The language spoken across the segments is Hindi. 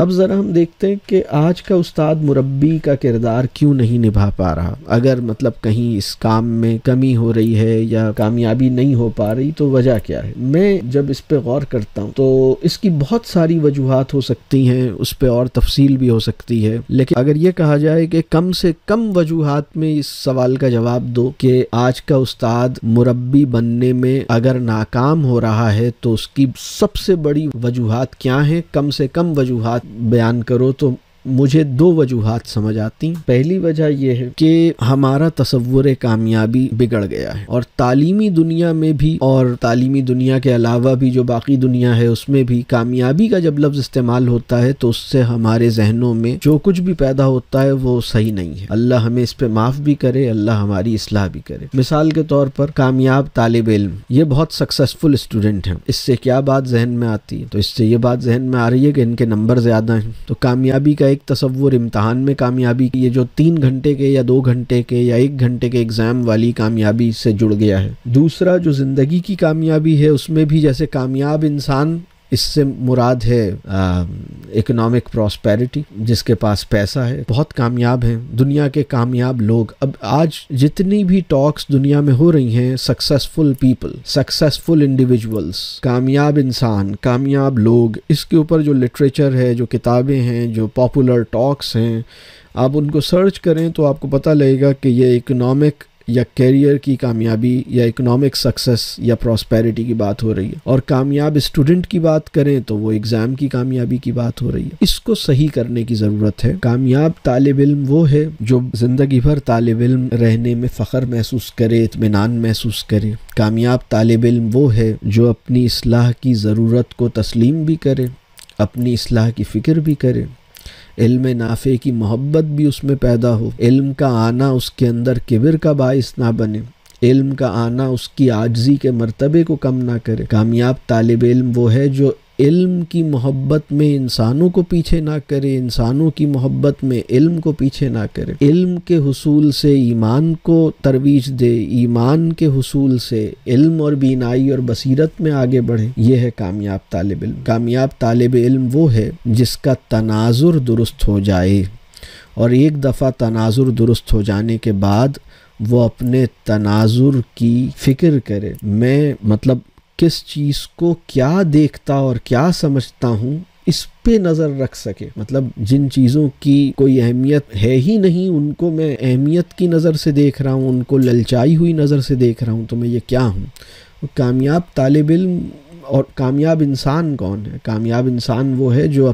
अब ज़रा हम देखते हैं कि आज का उस्ताद मुरब्बी का किरदार क्यों नहीं निभा पा रहा। अगर मतलब कहीं इस काम में कमी हो रही है या कामयाबी नहीं हो पा रही तो वजह क्या है। मैं जब इस पे गौर करता हूँ तो इसकी बहुत सारी वजूहात हो सकती हैं, उस पे और तफसील भी हो सकती है, लेकिन अगर ये कहा जाए कि कम से कम वजूहात में इस सवाल का जवाब दो कि आज का उस्ताद मुरब्बी बनने में अगर नाकाम हो रहा है तो उसकी सबसे बड़ी वजूहात क्या हैं, कम से कम वजूहात बयान करो तो मुझे 2 वजूहात समझ आती। पहली वजह यह है कि हमारा तसव्वुर कामयाबी बिगड़ गया है, और तालीमी दुनिया में भी और तालीमी दुनिया के अलावा भी जो बाकी दुनिया है उसमें भी कामयाबी का जब लफ्ज़ इस्तेमाल होता है तो उससे हमारे जहनों में जो कुछ भी पैदा होता है वो सही नहीं है। अल्लाह हमें इस पे माफ़ भी करे, अल्लाह हमारी इस्लाह भी करे। मिसाल के तौर पर कामयाब तालिब इल्म, ये बहुत सक्सेसफुल स्टूडेंट हैं, इससे क्या बात जहन में आती है? तो इससे ये बात जहन में आ रही है कि इनके नंबर ज़्यादा हैं। तो कामयाबी का एक तसव्वुर इम्तहान में कामयाबी की, ये जो 3 घंटे के या 2 घंटे के या 1 घंटे के एग्ज़ाम वाली कामयाबी से जुड़ गया है। दूसरा जो ज़िंदगी की कामयाबी है उसमें भी जैसे कामयाब इंसान, इससे मुराद है इकोनॉमिक प्रॉस्पेरिटी, जिसके पास पैसा है, बहुत कामयाब हैं दुनिया के कामयाब लोग। अब आज जितनी भी टॉक्स दुनिया में हो रही हैं, सक्सेसफुल पीपल, सक्सेसफुल इंडिविजुअल्स, कामयाब इंसान, कामयाब लोग, इसके ऊपर जो लिटरेचर है, जो किताबें हैं, जो पॉपुलर टॉक्स हैं, आप उनको सर्च करें तो आपको पता लगेगा कि ये इकोनॉमिक या कैरियर की कामयाबी या इकोनॉमिक सक्सेस या प्रॉस्पेरिटी की बात हो रही है। और कामयाब स्टूडेंट की बात करें तो वो एग्ज़ाम की कामयाबी की बात हो रही है। इसको सही करने की ज़रूरत है। कामयाब तालिब इल्म वो है जो ज़िंदगी भर तालिब इल्म रहने में फ़ख्र महसूस करे, इत्मीनान महसूस करे। कामयाब तालिब इल्म वो है जो अपनी इस्लाह की ज़रूरत को तस्लीम भी करे, अपनी इस्लाह की फ़िक्र भी करे, इल्म नाफ़े की मोहब्बत भी उसमें पैदा हो, इल्म का आना उसके अंदर किब्र का बाइस ना बने, इल्म का आना उसकी आजिज़ी के मर्तबे को कम ना करे। कामयाब तालिब इल्म वो है जो इल्म की मोहब्बत में इंसानों को पीछे ना करे, इंसानों की मोहब्बत में इल्म को पीछे ना करे, इल्म के हुसूल से ईमान को तरवीज दे, ईमान के हुसूल से इल्म और बीनाई और बसीरत में आगे बढ़े। ये है कामयाब तालिब इल्म। कामयाब तालिब इल्म वो है जिसका तनाजुर दुरुस्त हो जाए, और एक दफ़ा तनाजुर दुरुस्त हो जाने के बाद वो अपने तनाजुर की फ़िक्र करे। मैं मतलब किस चीज़ को क्या देखता और क्या समझता हूँ, इस पे नज़र रख सके। मतलब जिन चीज़ों की कोई अहमियत है ही नहीं उनको मैं अहमियत की नज़र से देख रहा हूँ, उनको ललचाई हुई नज़र से देख रहा हूँ, तो मैं ये क्या हूँ। कामयाब तालिब इल्म और कामयाब इंसान कौन है? कामयाब इंसान वो है जो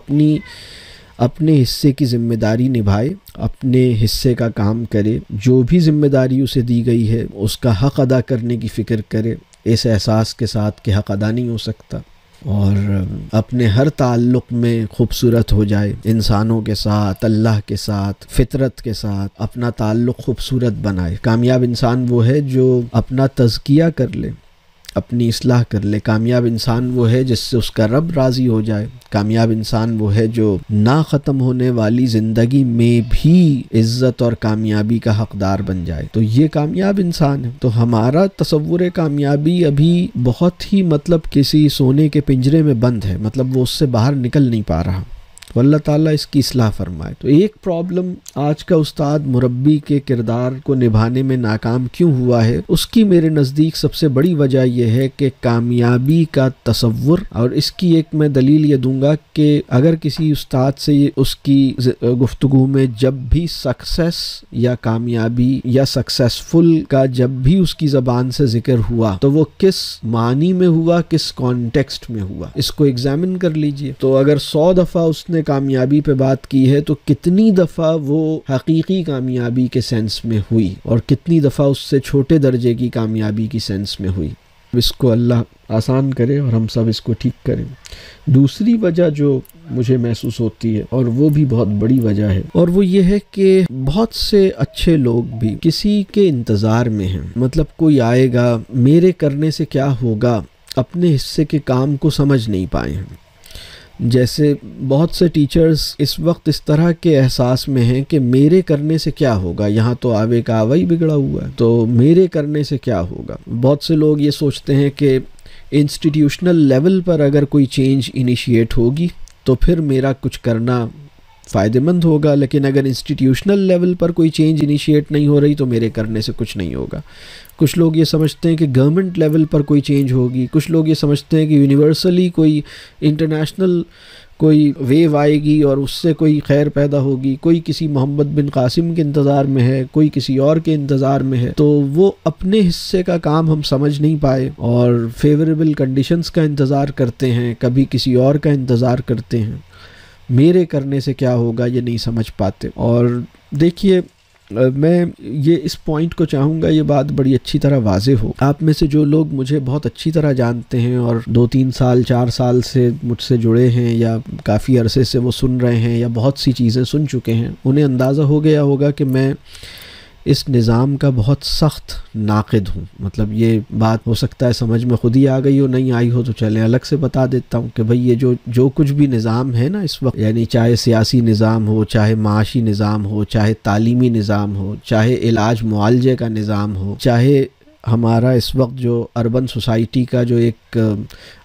अपने हिस्से की ज़िम्मेदारी निभाए, अपने हिस्से का काम करे, जो भी ज़िम्मेदारी उसे दी गई है उसका हक़ अदा करने की फ़िक्र करे, इस एहसास के साथ कि हक़ अदा नहीं हो सकता, और अपने हर ताल्लुक़ में खूबसूरत हो जाए, इंसानों के साथ, अल्लाह के साथ, फितरत के साथ अपना ताल्लुक़ खूबसूरत बनाए। कामयाब इंसान वो है जो अपना तज़किया कर ले, अपनी इस्लाह कर ले। कामयाब इंसान वो है जिससे उसका रब राज़ी हो जाए। कामयाब इंसान वो है जो ना ख़त्म होने वाली ज़िंदगी में भी इज़्ज़त और कामयाबी का हक़दार बन जाए, तो ये कामयाब इंसान है। तो हमारा तसव्वुर कामयाबी अभी बहुत ही मतलब किसी सोने के पिंजरे में बंद है, मतलब वो उससे बाहर निकल नहीं पा रहा। तो अल्लाह ताला इसकी इस्लाह फरमाए। तो एक प्रॉब्लम आज का उस्ताद मुरब्बी के किरदार को निभाने में नाकाम क्यों हुआ है, उसकी मेरे नज़दीक सबसे बड़ी वजह यह है कि कामयाबी का तसव्वुर, और इसकी एक मैं दलील ये दूंगा कि अगर किसी उस्ताद से उसकी गुफ्तगू में जब भी सक्सेस या कामयाबी या सक्सेसफुल का जब भी उसकी ज़बान से जिक्र हुआ तो वो किस मानी में हुआ, किस कॉन्टेक्स्ट में हुआ, इसको एग्जामिन कर लीजिए। तो अगर 100 दफ़ा उसने कामयाबी पे बात की है तो कितनी दफ़ा वो हकीकी कामयाबी के सेंस में हुई और कितनी दफ़ा उससे छोटे दर्जे की कामयाबी की सेंस में हुई। इसको अल्लाह आसान करे और हम सब इसको ठीक करें। दूसरी वजह जो मुझे महसूस होती है, और वो भी बहुत बड़ी वजह है, और वो ये है कि बहुत से अच्छे लोग भी किसी के इंतज़ार में हैं। मतलब कोई आएगा, मेरे करने से क्या होगा, अपने हिस्से के काम को समझ नहीं पाए हैं। जैसे बहुत से टीचर्स इस वक्त इस तरह के एहसास में हैं कि मेरे करने से क्या होगा, यहाँ तो आवे का आवा ही बिगड़ा हुआ है, तो मेरे करने से क्या होगा। बहुत से लोग ये सोचते हैं कि इंस्टीट्यूशनल लेवल पर अगर कोई चेंज इनिशिएट होगी तो फिर मेरा कुछ करना फ़ायदेमंद होगा। लेकिन अगर इंस्टीट्यूशनल लेवल पर कोई चेंज इनिशिएट नहीं हो रही तो मेरे करने से कुछ नहीं होगा। कुछ लोग ये समझते हैं कि गवर्नमेंट लेवल पर कोई चेंज होगी, कुछ लोग ये समझते हैं कि यूनिवर्सली कोई इंटरनेशनल कोई वेव आएगी और उससे कोई खैर पैदा होगी, कोई किसी मोहम्मद बिन कासिम के इंतज़ार में है, कोई किसी और के इंतज़ार में है। तो वो अपने हिस्से का काम हम समझ नहीं पाए और फेवरेबल कंडीशंस का इंतज़ार करते हैं, कभी किसी और का इंतज़ार करते हैं। मेरे करने से क्या होगा ये नहीं समझ पाते। और देखिए, मैं ये इस पॉइंट को चाहूँगा ये बात बड़ी अच्छी तरह वाज़े हो। आप में से जो लोग मुझे बहुत अच्छी तरह जानते हैं और 2-3 साल 4 साल से मुझसे जुड़े हैं या काफ़ी अरसे से वो सुन रहे हैं या बहुत सी चीज़ें सुन चुके हैं, उन्हें अंदाज़ा हो गया होगा कि मैं इस निज़ाम का बहुत सख्त नाक़िद हूँ। मतलब ये बात हो सकता है समझ में खुद ही आ गई हो, नहीं आई हो तो चलें अलग से बता देता हूँ कि भाई ये जो कुछ भी निज़ाम है ना इस वक्त, यानी चाहे सियासी निज़ाम हो, चाहे माशी निज़ाम हो, चाहे तालीमी निज़ाम हो, चाहे इलाज मुआलजे का निज़ाम हो, चाहे हमारा इस वक्त जो अर्बन सोसाइटी का जो एक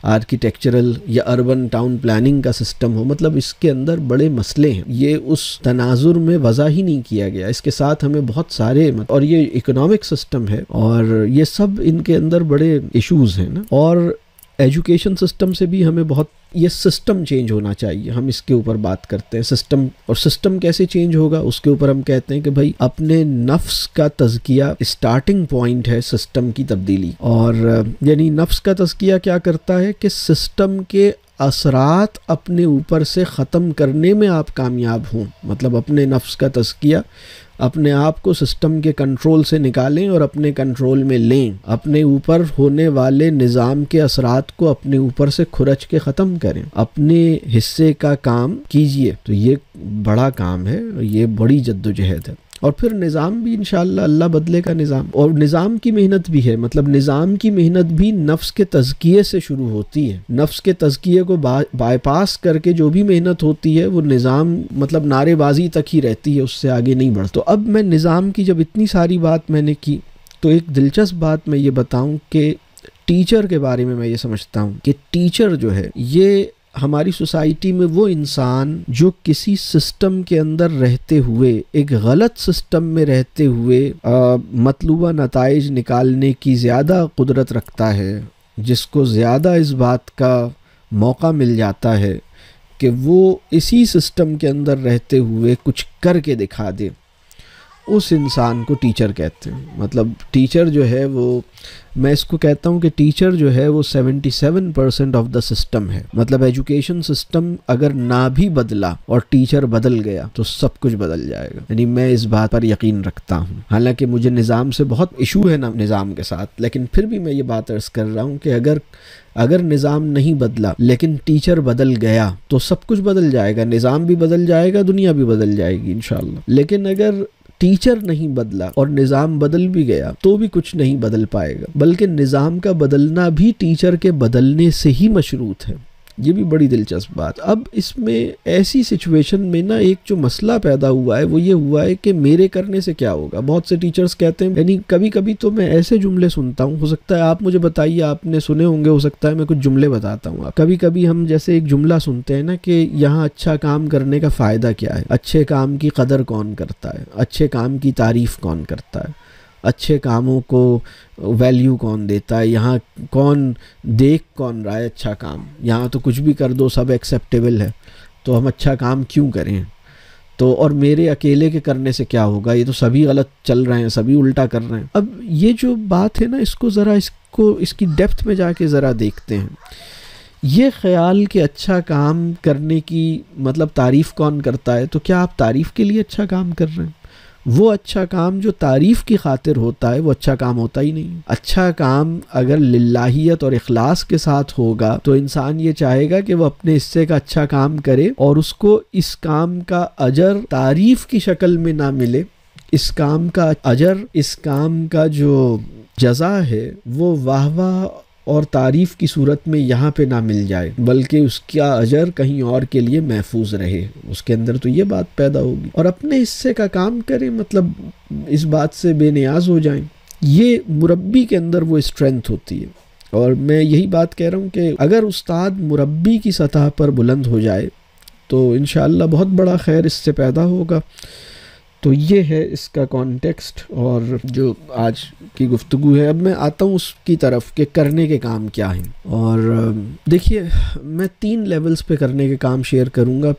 आर्किटेक्चरल या अर्बन टाउन प्लानिंग का सिस्टम हो, मतलब इसके अंदर बड़े मसले हैं। ये उस तनाजुर में वज़ा ही नहीं किया गया। इसके साथ हमें बहुत सारे और ये इकोनॉमिक सिस्टम है और ये सब इनके अंदर बड़े इश्यूज़ हैं ना। और एजुकेशन सिस्टम से भी हमें बहुत, ये सिस्टम चेंज होना चाहिए। हम इसके ऊपर बात करते हैं सिस्टम, और सिस्टम कैसे चेंज होगा उसके ऊपर हम कहते हैं कि भाई अपने नफ्स का तज़किया स्टार्टिंग पॉइंट है सिस्टम की तब्दीली। और यानी नफ्स का तज़किया क्या करता है कि सिस्टम के असरात अपने ऊपर से ख़त्म करने में आप कामयाब हों। मतलब अपने नफ्स का तज़किया, अपने आप को सिस्टम के कंट्रोल से निकालें और अपने कंट्रोल में लें, अपने ऊपर होने वाले निज़ाम के असरात को अपने ऊपर से खुरच के ख़त्म करें, अपने हिस्से का काम कीजिए। तो ये बड़ा काम है, ये बड़ी जद्दोजहद है। और फिर निज़ाम भी इंशाअल्लाह अल्लाह बदलेगा निज़ाम, और निज़ाम की मेहनत भी है। मतलब निज़ाम की मेहनत भी नफ्स के तज़किये से शुरू होती है। नफ्स के तज़किये को बाईपास करके जो भी मेहनत होती है वो निज़ाम मतलब नारेबाजी तक ही रहती है, उससे आगे नहीं बढ़ता। तो अब मैं निज़ाम की जब इतनी सारी बात मैंने की तो एक दिलचस्प बात मैं ये बताऊँ कि टीचर के बारे में मैं ये समझता हूँ कि टीचर जो है ये हमारी सोसाइटी में वो इंसान जो किसी सिस्टम के अंदर रहते हुए, एक गलत सिस्टम में रहते हुए मतलूबा नताइज निकालने की ज़्यादा कुदरत रखता है, जिसको ज़्यादा इस बात का मौका मिल जाता है कि वो इसी सिस्टम के अंदर रहते हुए कुछ करके दिखा दे, उस इंसान को टीचर कहते हैं। मतलब टीचर जो है वो, मैं इसको कहता हूँ कि टीचर जो है वो 77% ऑफ द सिस्टम है। मतलब एजुकेशन सिस्टम अगर ना भी बदला और टीचर बदल गया तो सब कुछ बदल जाएगा। यानी मैं इस बात पर यकीन रखता हूँ। हालांकि मुझे निज़ाम से बहुत इशू है ना निज़ाम के साथ, लेकिन फिर भी मैं ये बात अर्ज़ कर रहा हूँ कि अगर निज़ाम नहीं बदला लेकिन टीचर बदल गया तो सब कुछ बदल जाएगा। निज़ाम भी बदल जाएगा, दुनिया भी बदल जाएगी इंशाअल्लाह। लेकिन अगर टीचर नहीं बदला और निज़ाम बदल भी गया तो भी कुछ नहीं बदल पाएगा, बल्कि निज़ाम का बदलना भी टीचर के बदलने से ही मशरूत है। ये भी बड़ी दिलचस्प बात। अब इसमें ऐसी सिचुएशन में ना एक जो मसला पैदा हुआ है वो ये हुआ है कि मेरे करने से क्या होगा। बहुत से टीचर्स कहते हैं, यानी कभी कभी तो मैं ऐसे जुमले सुनता हूँ, हो सकता है आप मुझे बताइए, आपने सुने होंगे, हो सकता है मैं कुछ जुमले बताता हूँ। कभी कभी हम जैसे एक जुमला सुनते हैं ना कि यहाँ अच्छा काम करने का फ़ायदा क्या है, अच्छे काम की कदर कौन करता है, अच्छे काम की तारीफ़ कौन करता है, अच्छे कामों को वैल्यू कौन देता है, यहाँ कौन देख कौन रहा है अच्छा काम, यहाँ तो कुछ भी कर दो सब एक्सेप्टेबल है, तो हम अच्छा काम क्यों करें। तो और मेरे अकेले के करने से क्या होगा, ये तो सभी गलत चल रहे हैं, सभी उल्टा कर रहे हैं। अब ये जो बात है ना, इसको ज़रा इसकी डेप्थ में जाके ज़रा देखते हैं। ये ख्याल कि अच्छा काम करने की मतलब तारीफ़ कौन करता है, तो क्या आप तारीफ़ के लिए अच्छा काम कर रहे हैं? वो अच्छा काम जो तारीफ़ की खातिर होता है वो अच्छा काम होता ही नहीं। अच्छा काम अगर लिल्लाहियत और इखलास के साथ होगा तो इंसान ये चाहेगा कि वो अपने हिस्से का अच्छा काम करे और उसको इस काम का अजर तारीफ़ की शक्ल में ना मिले, इस काम का अजर, इस काम का जो जज़ा है वो वाह वाह और तारीफ़ की सूरत में यहाँ पे ना मिल जाए, बल्कि उसका अजर कहीं और के लिए महफूज रहे। उसके अंदर तो ये बात पैदा होगी। और अपने हिस्से का काम करें, मतलब इस बात से बेनियाज हो जाएं। ये मुरब्बी के अंदर वो स्ट्रेंथ होती है। और मैं यही बात कह रहा हूँ कि अगर उस्ताद मुरब्बी की सतह पर बुलंद हो जाए तो इंशाअल्लाह बहुत बड़ा खैर इससे पैदा होगा। तो ये है इसका कॉन्टेक्स्ट और जो आज की गुफ्तगू है। अब मैं आता हूँ उसकी तरफ कि करने के काम क्या हैं। और देखिए, मैं 3 लेवल्स पे करने के काम शेयर करूँगा।